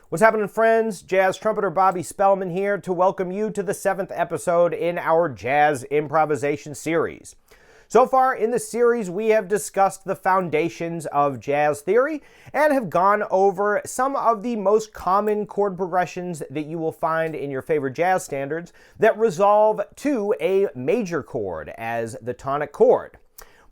What's happening, friends? Jazz trumpeter Bobby Spellman here to welcome you to the 7th episode in our Jazz Improvisation series. So far in the series, we have discussed the foundations of jazz theory and have gone over some of the most common chord progressions that you will find in your favorite jazz standards that resolve to a major chord as the tonic chord.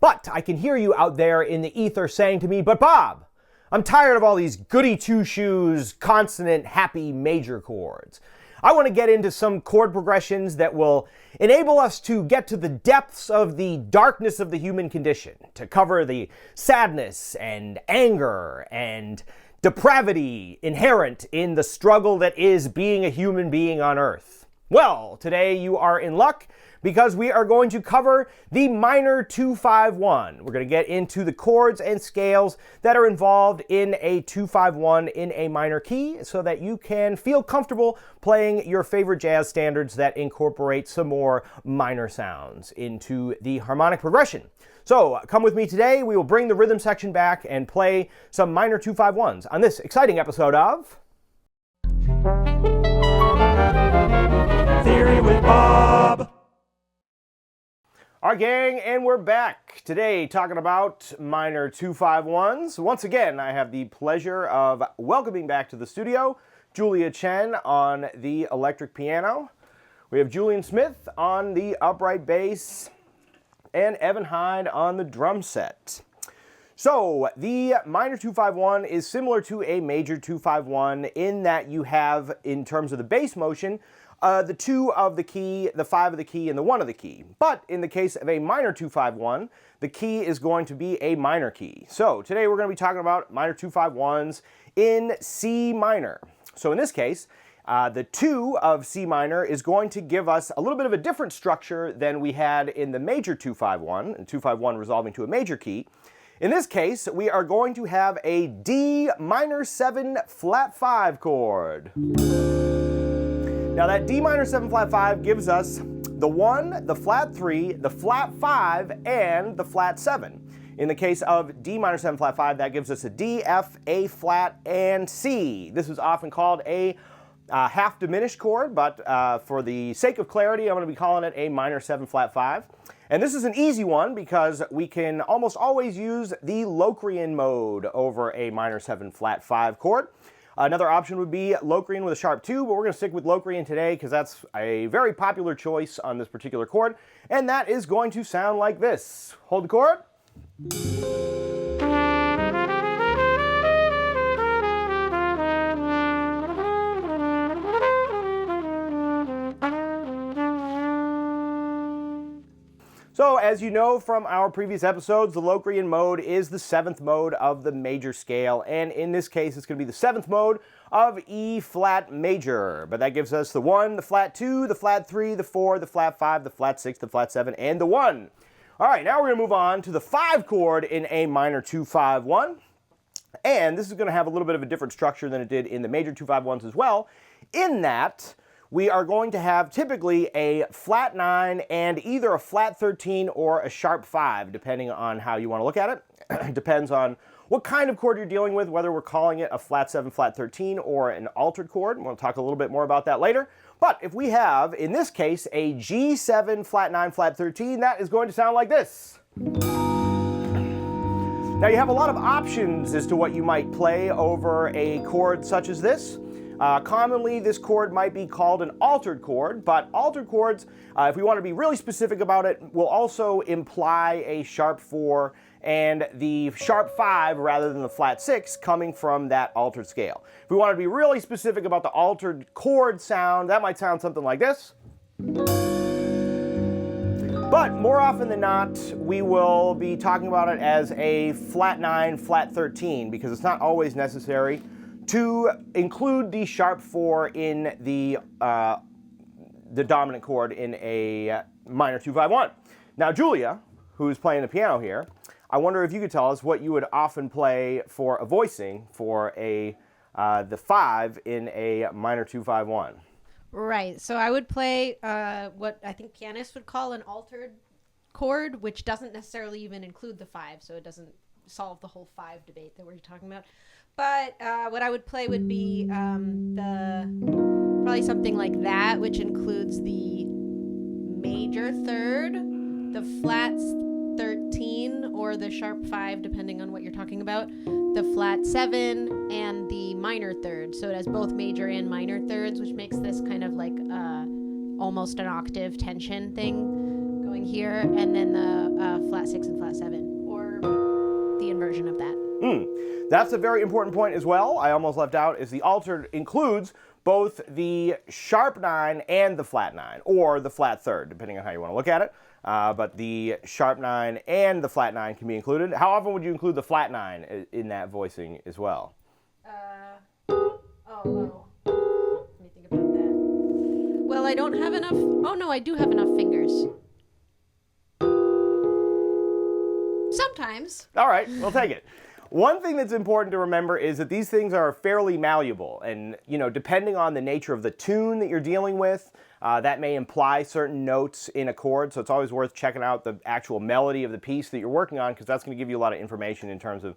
But I can hear you out there in the ether saying to me, "But Bob, I'm tired of all these goody two-shoes, consonant, happy major chords. I want to get into some chord progressions that will enable us to get to the depths of the darkness of the human condition, to cover the sadness and anger and depravity inherent in the struggle that is being a human being on Earth." Well, today you are in luck because we are going to cover the minor 2-5-1. We're going to get into the chords and scales that are involved in a 2-5-1 in a minor key so that you can feel comfortable playing your favorite jazz standards that incorporate some more minor sounds into the harmonic progression. So come with me today. We will bring the rhythm section back and play some minor 2-5-1s on this exciting episode of Theory with Bob. All right, gang, and we're back today talking about minor 2-5-1s. Once again, I have the pleasure of welcoming back to the studio Julia Chen on the electric piano. We have Julian Smith on the upright bass and Evan Hyde on the drum set. So the minor 2-5-1 is similar to a major 2-5-1 in that you have, in terms of the bass motion, the 2 of the key, the 5 of the key, and the 1 of the key. But in the case of a minor 2-5-1, the key is going to be a minor key. So today we're going to be talking about minor 2-5-1s in C minor. So in this case, the 2 of C minor is going to give us a little bit of a different structure than we had in the major 2-5-1, and 2-5-1 resolving to a major key. In this case, we are going to have a D minor 7 flat 5 chord. Now that D minor 7 flat 5 gives us the 1, the flat 3, the flat 5, and the flat 7. In the case of D minor 7 flat 5, that gives us a D, F, A flat, and C. This is often called a half diminished chord, but for the sake of clarity, I'm going to be calling it a minor 7 flat 5. And this is an easy one because we can almost always use the Locrian mode over a minor 7 flat 5 chord. Another option would be Locrian with a sharp 2, but we're going to stick with Locrian today because that's a very popular choice on this particular chord. And that is going to sound like this. Hold the chord. So as you know from our previous episodes, the Locrian mode is the 7th mode of the major scale, and in this case it's going to be the 7th mode of E flat major. But that gives us the 1, the flat 2, the flat 3, the 4, the flat 5, the flat 6, the flat 7, and the 1. All right, now we're going to move on to the 5 chord in a minor 2-5-1, and this is going to have a little bit of a different structure than it did in the major 2-5-1s as well, in that we are going to have typically a flat 9 and either a flat 13 or a sharp 5, depending on how you want to look at it. It depends on what kind of chord you're dealing with, whether we're calling it a flat 7, flat 13, or an altered chord. We'll talk a little bit more about that later. But if we have, in this case, a G7, flat 9, flat 13, that is going to sound like this. Now you have a lot of options as to what you might play over a chord such as this. Commonly, this chord might be called an altered chord, but altered chords, if we want to be really specific about it, will also imply a sharp 4 and the sharp 5 rather than the flat 6 coming from that altered scale. If we want to be really specific about the altered chord sound, that might sound something like this. But more often than not, we will be talking about it as a flat 9, flat 13, because it's not always necessary to include the sharp 4 in the dominant chord in a minor 2-5-1. Now Julia, who's playing the piano here, I wonder if you could tell us what you would often play for a voicing for the 5 in a minor 2-5-1. Right, so I would play what I think pianists would call an altered chord, which doesn't necessarily even include the 5, so it doesn't solve the whole 5 debate that we're talking about. But what I would play would be probably something like that, which includes the major third, the flat 13, or the sharp 5, depending on what you're talking about, the flat 7, and the minor third. So it has both major and minor thirds, which makes this kind of like almost an octave tension thing going here, and then the flat 6 and flat 7, or the inversion of that. That's a very important point as well. I almost left out is the altered includes both the sharp 9 and the flat 9, or the flat third, depending on how you want to look at it. But the sharp 9 and the flat 9 can be included. How often would you include the flat 9 in that voicing as well? Let me think about that. Well, I don't have enough. Oh no, I do have enough fingers. Sometimes. All right, we'll take it. One thing that's important to remember is that these things are fairly malleable, and depending on the nature of the tune that you're dealing with, that may imply certain notes in a chord, so it's always worth checking out the actual melody of the piece that you're working on, because that's going to give you a lot of information in terms of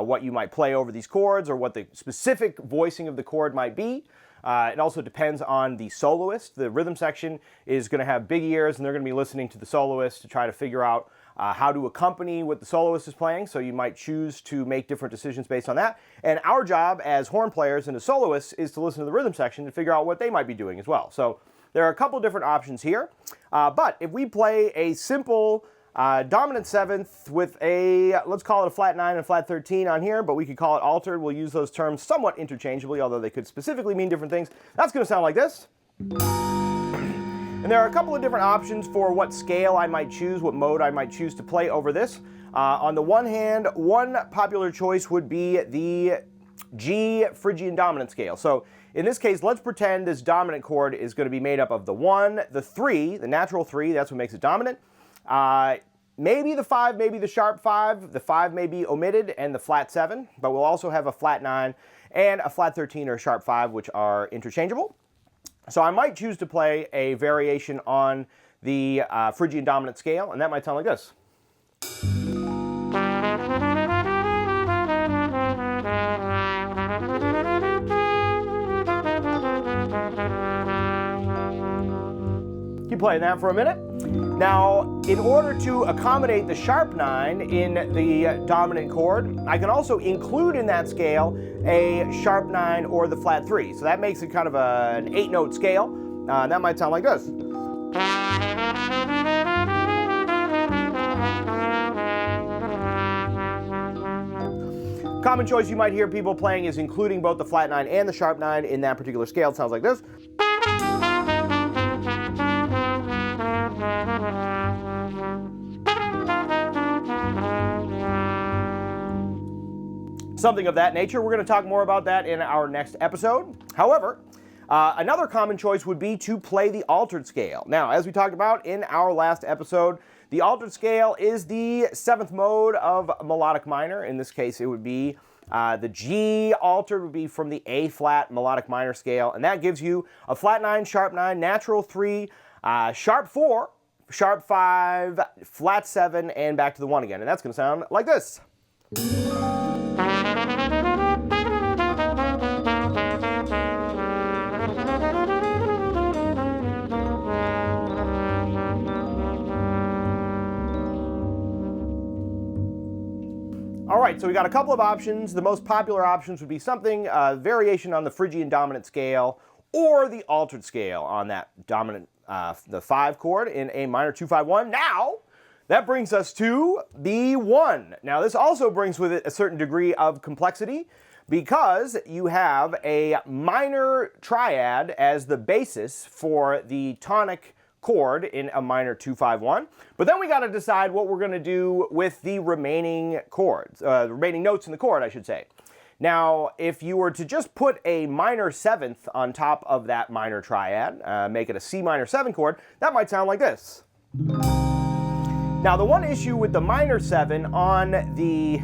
what you might play over these chords, or what the specific voicing of the chord might be. It also depends on the soloist. The rhythm section is going to have big ears, and they're going to be listening to the soloist to try to figure out how to accompany what the soloist is playing, so you might choose to make different decisions based on that. And our job as horn players and as soloists is to listen to the rhythm section to figure out what they might be doing as well. So there are a couple different options here, but if we play a simple dominant 7th with a, let's call it a flat 9 and flat 13 on here, but we could call it altered. We'll use those terms somewhat interchangeably, although they could specifically mean different things. That's going to sound like this. And there are a couple of different options for what scale I might choose, what mode I might choose to play over this. On the one hand, one popular choice would be the G Phrygian dominant scale. So in this case, let's pretend this dominant chord is going to be made up of the 1, the 3, the natural 3, that's what makes it dominant. Maybe the 5, maybe the sharp 5, the 5 may be omitted, and the flat 7, but we'll also have a flat 9 and a flat 13 or a sharp 5, which are interchangeable. So I might choose to play a variation on the Phrygian dominant scale, and that might sound like this. Keep playing that for a minute. Now, in order to accommodate the sharp 9 in the dominant chord, I can also include in that scale a sharp 9 or the flat 3. So that makes it kind of an 8-note scale. That might sound like this. Common choice you might hear people playing is including both the flat 9 and the sharp 9 in that particular scale. It sounds like this. Something of that nature. We're going to talk more about that in our next episode. However, another common choice would be to play the altered scale. Now, as we talked about in our last episode, the altered scale is the 7th mode of melodic minor. In this case, it would be the G altered would be from the A flat melodic minor scale, and that gives you a flat 9, sharp 9, natural 3, sharp 4, sharp 5, flat 7, and back to the 1 again. And that's going to sound like this. All right, so we got a couple of options. The most popular options would be something, variation on the Phrygian dominant scale or the altered scale on that dominant, the 5 chord in A minor 2-5-1. Now, that brings us to the 1. Now, this also brings with it a certain degree of complexity because you have a minor triad as the basis for the tonic chord in a minor 2-5-1, but then we got to decide what we're going to do with the remaining chords, the remaining notes in the chord, I should say. Now, if you were to just put a minor 7th on top of that minor triad, make it a C minor 7 chord, that might sound like this. Now, the one issue with the minor 7 on the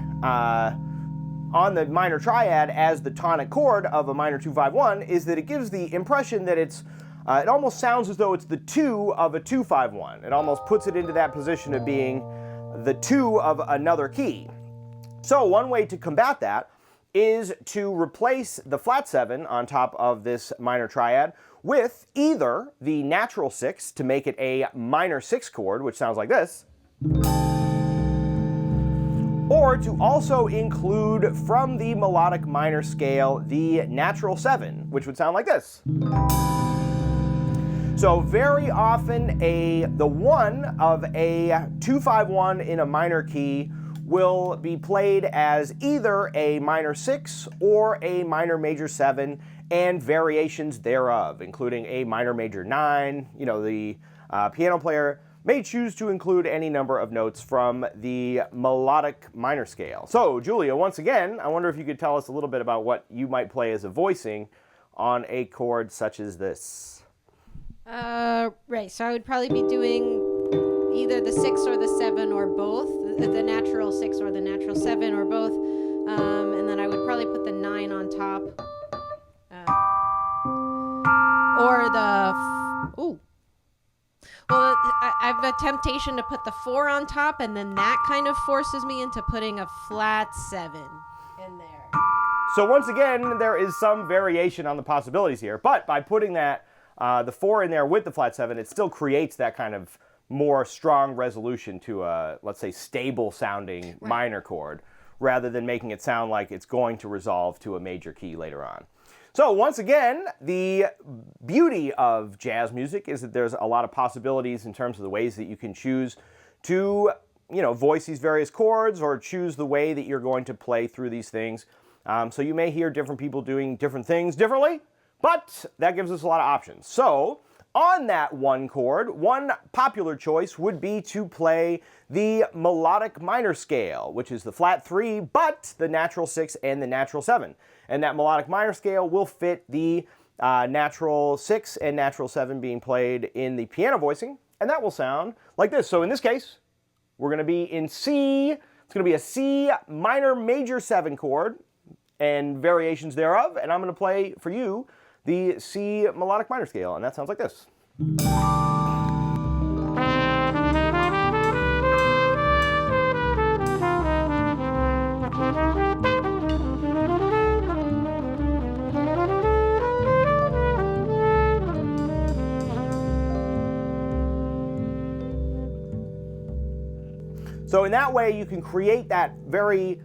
minor triad as the tonic chord of a minor 2-5-1 is that it gives the impression that it's it almost sounds as though it's the 2 of a 2-5-1. It almost puts it into that position of being the 2 of another key. So one way to combat that is to replace the flat 7 on top of this minor triad with either the natural 6 to make it a minor 6 chord, which sounds like this, or to also include from the melodic minor scale the natural 7, which would sound like this. So very often the 1 of a 2-5-1 in a minor key will be played as either a minor 6 or a minor major 7 and variations thereof, including a minor major 9. You know, the piano player may choose to include any number of notes from the melodic minor scale. So, Julia, once again, I wonder if you could tell us a little bit about what you might play as a voicing on a chord such as this. Right, so I would probably be doing either the 6 or the 7 or both, the natural 6 or the natural 7 or both, and then I would probably put the 9 on top, or the, ooh. Well, I have a temptation to put the 4 on top, and then that kind of forces me into putting a flat 7 in there. So once again, there is some variation on the possibilities here, but by putting that the 4 in there with the flat 7, it still creates that kind of more strong resolution to a, let's say, stable sounding minor chord, rather than making it sound like it's going to resolve to a major key later on. So once again, the beauty of jazz music is that there's a lot of possibilities in terms of the ways that you can choose to, voice these various chords or choose the way that you're going to play through these things. So you may hear different people doing different things differently, but that gives us a lot of options. So on that 1 chord, one popular choice would be to play the melodic minor scale, which is the flat 3, but the natural 6 and the natural 7. And that melodic minor scale will fit the natural 6 and natural 7 being played in the piano voicing, and that will sound like this. So in this case, we're going to be in C. It's going to be a C minor major 7 chord and variations thereof, and I'm going to play for you the C melodic minor scale, and that sounds like this. So in that way, you can create that very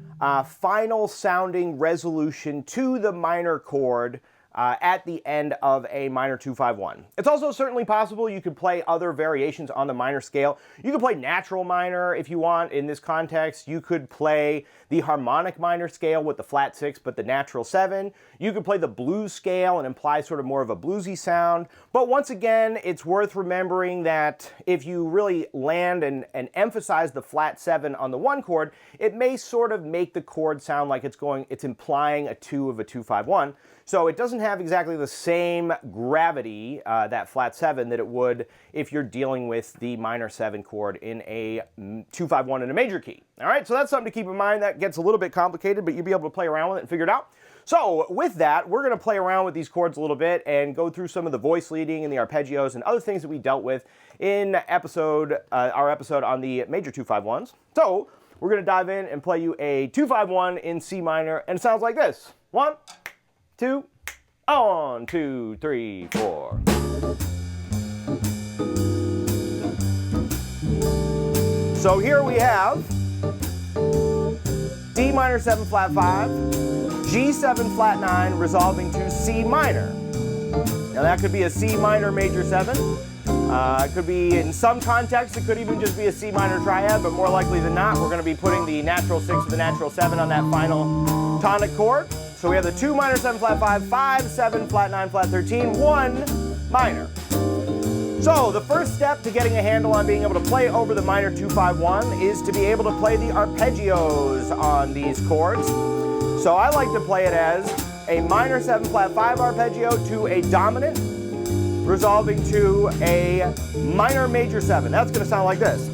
final sounding resolution to the minor chord at the end of a minor 2-5-1. It's also certainly possible you could play other variations on the minor scale. You could play natural minor if you want in this context. You could play the harmonic minor scale with the flat 6 but the natural 7. You could play the blues scale and imply sort of more of a bluesy sound. But once again, it's worth remembering that if you really land and emphasize the flat 7 on the 1 chord, it may sort of make the chord sound like it's implying a 2 of a 2-5-1. So it doesn't have exactly the same gravity, that flat 7, that it would if you're dealing with the minor 7 chord in a 2-5-1 in a major key. All right, so that's something to keep in mind. That gets a little bit complicated, but you'll be able to play around with it and figure it out. So with that, we're going to play around with these chords a little bit and go through some of the voice leading and the arpeggios and other things that we dealt with in our episode on the major 2-5-1s. So we're going to dive in and play you a 2-5-1 in C minor, and it sounds like this. 1, 2, 1, 2, 3, 4. So here we have D minor 7 flat 5, G7 flat 9 resolving to C minor. Now that could be a C minor major 7. It could be, in some contexts, it could even just be a C minor triad, but more likely than not, we're going to be putting the natural 6 with the natural 7 on that final tonic chord. So we have the 2 minor 7 flat 5, 5, 7 flat 9 flat 13, 1 minor. So the first step to getting a handle on being able to play over the minor 2-5-1 is to be able to play the arpeggios on these chords. So I like to play it as a minor 7 flat 5 arpeggio to a dominant, resolving to a minor major 7. That's going to sound like this.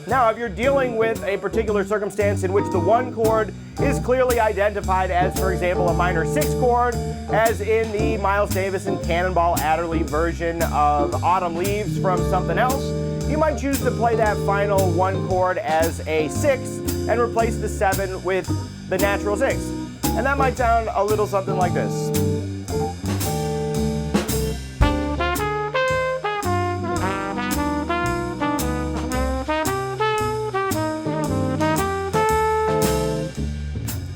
Now, if you're dealing with a particular circumstance in which the 1 chord is clearly identified as, for example, a minor 6 chord, as in the Miles Davis and Cannonball Adderley version of Autumn Leaves from something else, you might choose to play that final 1 chord as a 6 and replace the 7 with the natural 6. And that might sound a little something like this.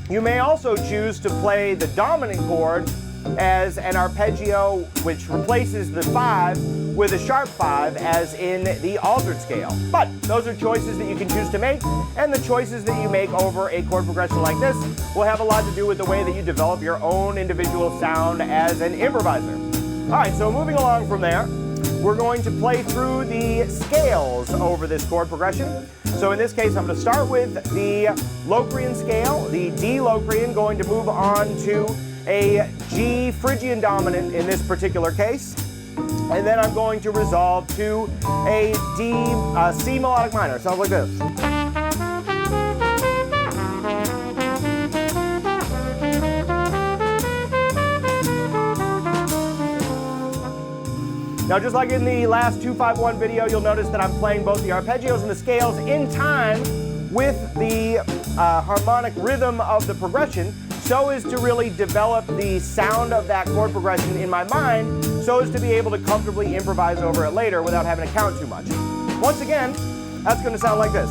You may also choose to play the dominant chord as an arpeggio which replaces the 5 with a sharp 5 as in the altered scale. But those are choices that you can choose to make, and the choices that you make over a chord progression like this will have a lot to do with the way that you develop your own individual sound as an improviser. All right, so moving along from there, we're going to play through the scales over this chord progression. So in this case, I'm going to start with the Locrian scale, the D Locrian, going to move on to a G Phrygian dominant in this particular case. And then I'm going to resolve to a C melodic minor. Sounds like this. Now, just like in the last 251 video, you'll notice that I'm playing both the arpeggios and the scales in time with the harmonic rhythm of the progression, so as to really develop the sound of that chord progression in my mind, so as to be able to comfortably improvise over it later without having to count too much. Once again, that's going to sound like this.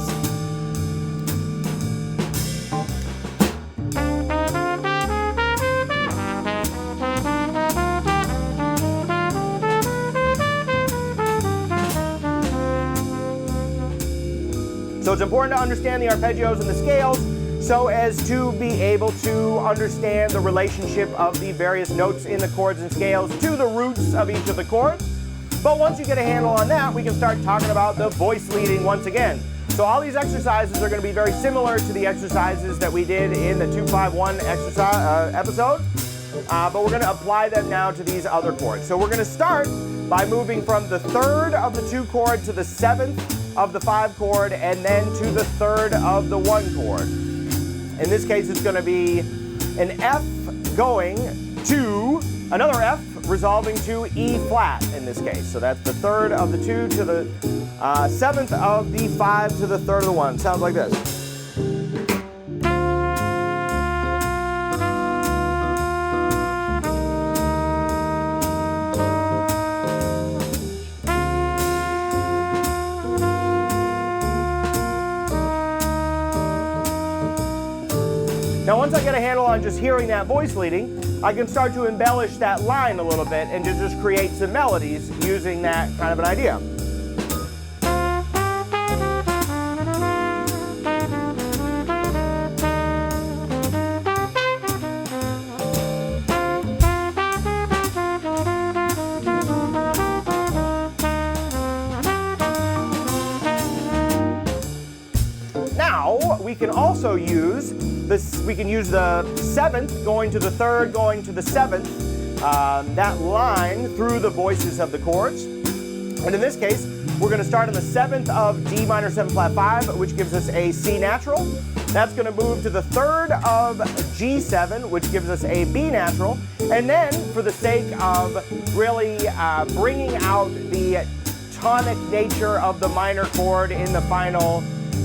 So it's important to understand the arpeggios and the scales so as to be able to understand the relationship of the various notes in the chords and scales to the roots of each of the chords. But once you get a handle on that, we can start talking about the voice leading once again. So all these exercises are going to be very similar to the exercises that we did in the 251 episode, but we're going to apply them now to these other chords. So we're going to start by moving from the 3rd of the 2 chord to the 7th of the 5 chord, and then to the 3rd of the 1 chord. In this case, it's going to be an F going to another F, resolving to E flat in this case. So that's the 3rd of the 2 to the 7th of the 5 to the 3rd of the 1. Sounds like this. Now, once I get a handle on just hearing that voice leading, I can start to embellish that line a little bit and to just create some melodies using that kind of an idea. Now, we can also use this, we can use the 7th going to the 3rd, going to the 7th, that line through the voices of the chords. And in this case, we're going to start on the 7th of D minor 7 flat 5, which gives us a C natural. That's going to move to the 3rd of G7, which gives us a B natural. And then, for the sake of really bringing out the tonic nature of the minor chord in the final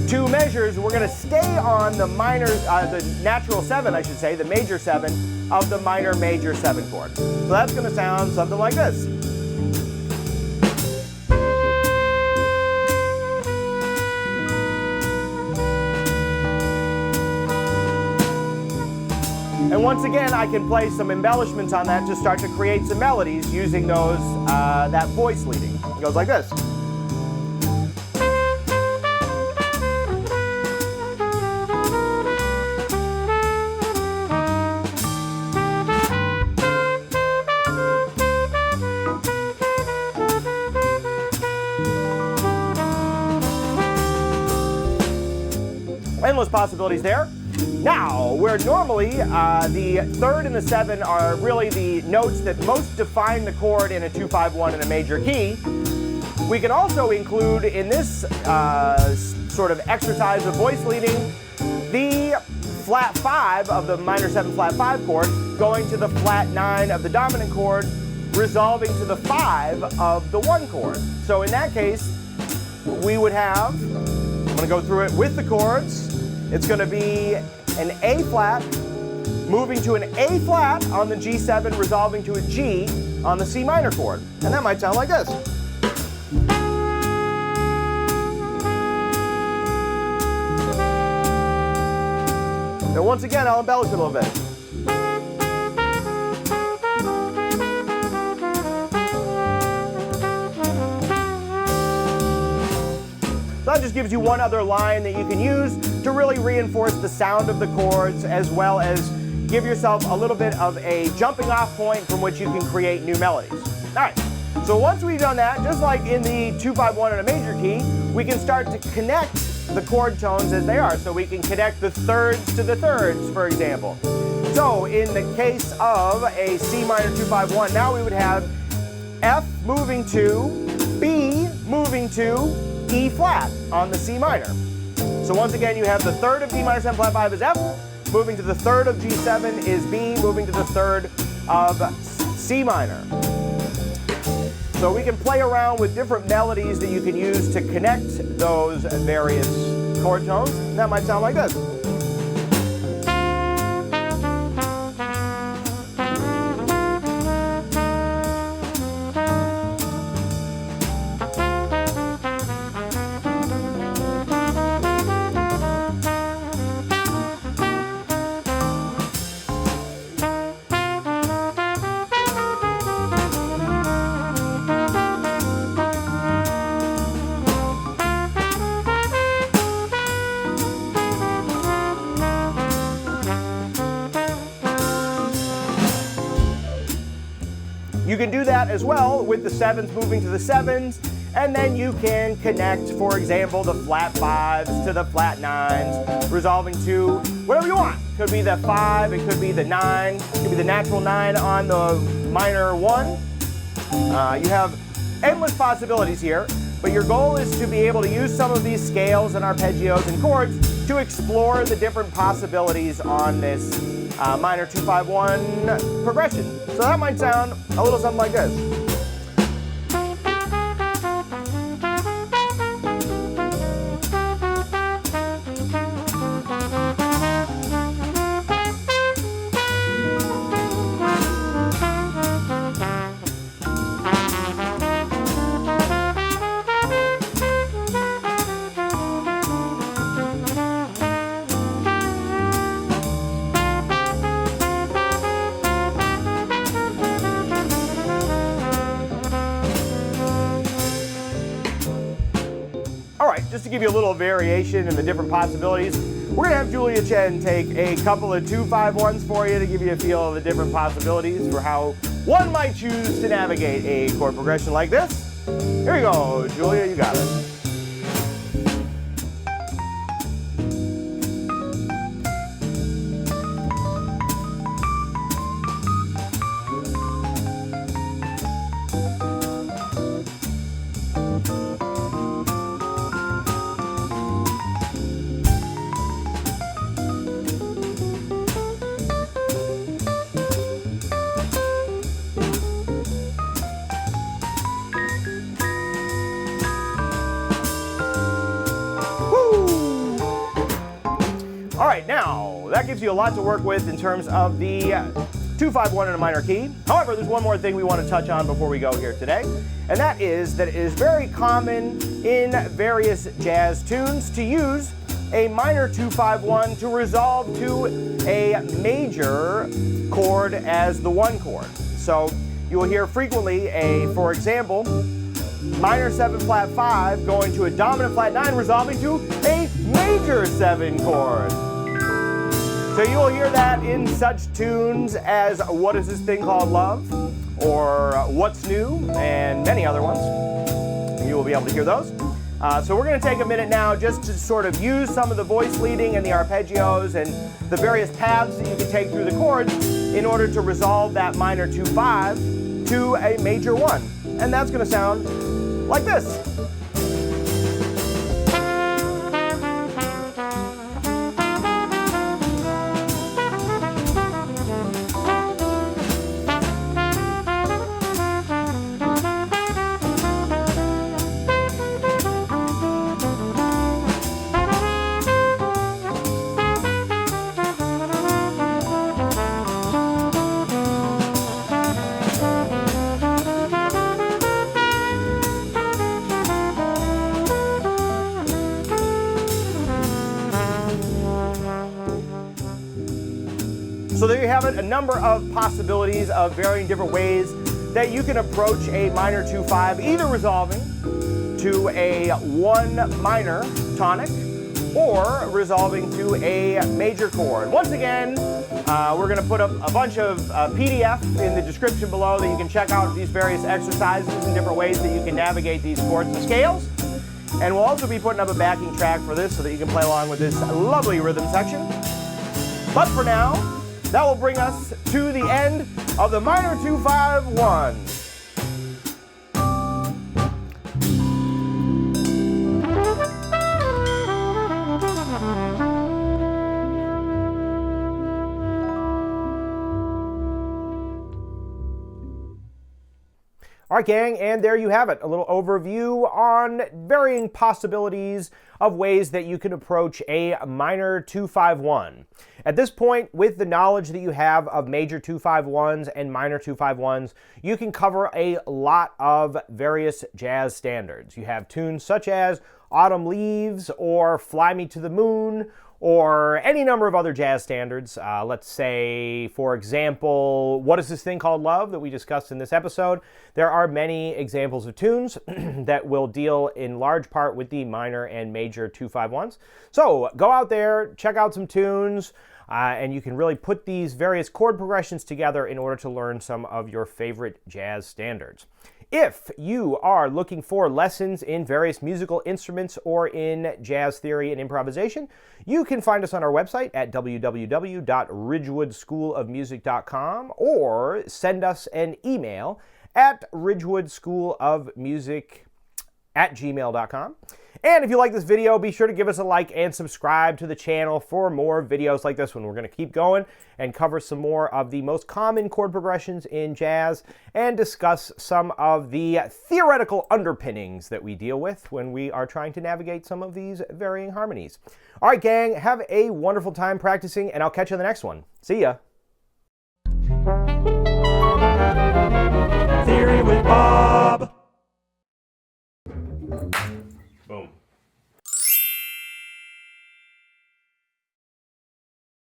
2 measures, we're going to stay on the minor, the natural 7, I should say, the major 7 of the minor major 7 chord. So that's going to sound something like this. And once again, I can play some embellishments on that to start to create some melodies using those, that voice leading. It goes like this. Endless possibilities there. Now, where normally the 3rd and the 7 are really the notes that most define the chord in a 2-5-1 in a major key, we can also include in this sort of exercise of voice leading, the flat 5 of the minor 7 flat 5 chord going to the flat 9 of the dominant chord, resolving to the 5 of the 1 chord. So in that case, we would have, I'm going to go through it with the chords. It's going to be an A flat, moving to an A flat on the G7, resolving to a G on the C minor chord. And that might sound like this. And once again, I'll embellish it a little bit. So that just gives you one other line that you can use to really reinforce the sound of the chords, as well as give yourself a little bit of a jumping off point from which you can create new melodies. All right, so once we've done that, just like in the 2-5-1 in a major key, we can start to connect the chord tones as they are. So we can connect the thirds to the thirds, for example. So in the case of a C minor 2-5-1, now we would have F moving to B moving to E flat on the C minor. So once again, you have the third of D minor 7 flat 5 is F, moving to the third of G7 is B, moving to the third of C minor. So we can play around with different melodies that you can use to connect those various chord tones. That might sound like this. You can do that as well with the 7s moving to the 7s, and then you can connect, for example, the flat 5s to the flat 9s, resolving to whatever you want. Could be the 5, it could be the 9, it could be the natural 9 on the minor 1. You have endless possibilities here, but your goal is to be able to use some of these scales and arpeggios and chords to explore the different possibilities on this minor 2-5-1 progression. So that might sound a little something like this. Just to give you a little variation in the different possibilities, we're going to have Julia Chen take a couple of 2-5-1s for you to give you a feel of the different possibilities for how one might choose to navigate a chord progression like this. Here you go, Julia, you got it. All right, now that gives you a lot to work with in terms of the 2-5-1 in a minor key. However, there's one more thing we want to touch on before we go here today, and that is that it is very common in various jazz tunes to use a minor 2-5-1 to resolve to a major chord as the 1 chord. So you will hear frequently for example, minor 7 flat 5 going to a dominant flat 9 resolving to a major 7 chord. So you will hear that in such tunes as What Is This Thing Called Love, or What's New, and many other ones. You will be able to hear those. So we're going to take a minute now just to sort of use some of the voice leading and the arpeggios and the various paths that you can take through the chords in order to resolve that minor 2-5 to a major 1. And that's going to sound like this. have it, a number of possibilities of varying different ways that you can approach a minor 2-5, either resolving to a 1 minor tonic or resolving to a major chord. Once again, we're going to put up a bunch of PDF in the description below that you can check out these various exercises and different ways that you can navigate these chords and scales. And we'll also be putting up a backing track for this so that you can play along with this lovely rhythm section. But for now, that will bring us to the end of the minor 2-5-1. All right, gang, and there you have it. A little overview on varying possibilities of ways that you can approach a minor 2-5-1. At this point, with the knowledge that you have of major 2-5-1s and minor 2-5-1s, you can cover a lot of various jazz standards. You have tunes such as Autumn Leaves or Fly Me to the Moon, or any number of other jazz standards. Let's say, for example, What Is This Thing Called Love that we discussed in this episode. There are many examples of tunes that will deal in large part with the minor and major 2-5-1s. So go out there, check out some tunes, and you can really put these various chord progressions together in order to learn some of your favorite jazz standards. If you are looking for lessons in various musical instruments or in jazz theory and improvisation, you can find us on our website at www.ridgewoodschoolofmusic.com or send us an email at ridgewoodschoolofmusic@gmail.com. And if you like this video, be sure to give us a like and subscribe to the channel for more videos like this one. We're going to keep going and cover some more of the most common chord progressions in jazz and discuss some of the theoretical underpinnings that we deal with when we are trying to navigate some of these varying harmonies. All right, gang, have a wonderful time practicing, and I'll catch you in the next one. See ya. Theory with Bob.